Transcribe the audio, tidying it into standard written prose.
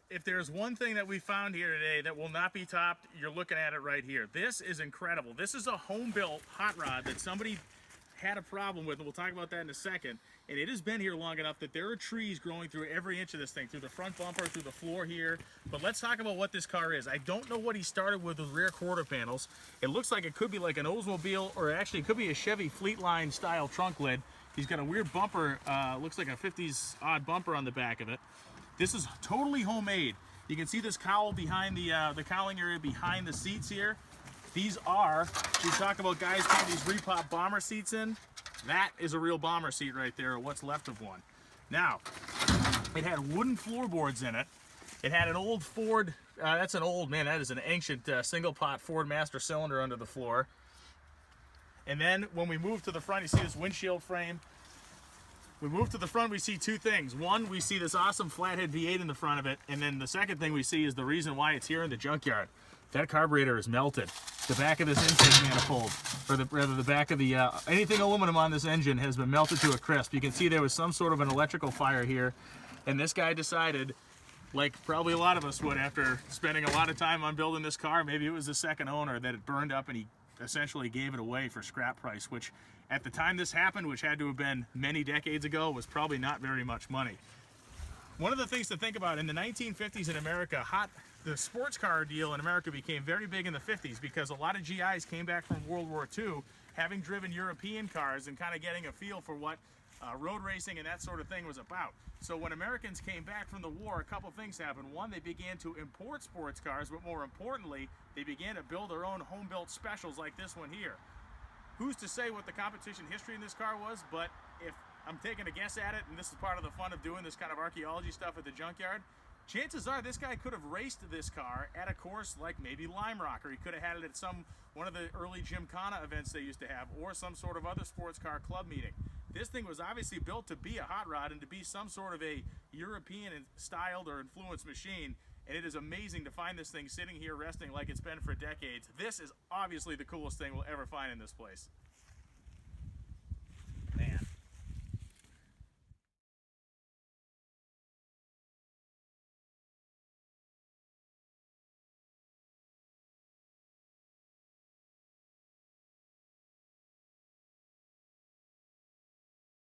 if there's one thing that we found here today that will not be topped, you're looking at it right here. This is incredible. This is a home-built hot rod that somebody had a problem with, and we'll talk about that in a second. And it has been here long enough that there are trees growing through every inch of this thing, through the front bumper, through the floor here. But let's talk about what this car is. I don't know what he started with rear quarter panels. It looks like it could be like an Oldsmobile, or actually it could be a Chevy Fleetline style trunk lid. He's got a weird bumper, looks like a 50s odd bumper on the back of it. This is totally homemade. You can see this cowl behind the cowling area behind the seats here. These are, we talk about guys putting these repop bomber seats in. That is a real bomber seat right there, or what's left of one. Now, it had wooden floorboards in it. It had an old Ford, that's an old, man, that is an ancient single pot Ford master cylinder under the floor. And then when we move to the front, you see this windshield frame. We move to the front, we see two things. One, we see this awesome flathead V8 in the front of it, and then the second thing we see is the reason why it's here in the junkyard. That carburetor is melted. The back of this intake manifold, or rather the back of the, anything aluminum on this engine has been melted to a crisp. You can see there was some sort of an electrical fire here, and this guy decided, like probably a lot of us would after spending a lot of time on building this car, maybe it was the second owner, that it burned up and he essentially gave it away for scrap price, which at the time this happened, which had to have been many decades ago, was probably not very much money. One of the things to think about, in the 1950s in America, the sports car deal in America became very big in the 50s because a lot of GIs came back from World War II having driven European cars and kind of getting a feel for what road racing and that sort of thing was about. So when Americans came back from the war, a couple things happened. One, they began to import sports cars, but more importantly, they began to build their own home-built specials like this one here. Who's to say what the competition history in this car was, but if I'm taking a guess at it, and this is part of the fun of doing this kind of archaeology stuff at the junkyard, chances are this guy could have raced this car at a course like maybe Lime Rock, or he could have had it at one of the early Gymkhana events they used to have, or some sort of other sports car club meeting. This thing was obviously built to be a hot rod and to be some sort of a European styled or influenced machine, and it is amazing to find this thing sitting here resting like it's been for decades. This is obviously the coolest thing we'll ever find in this place.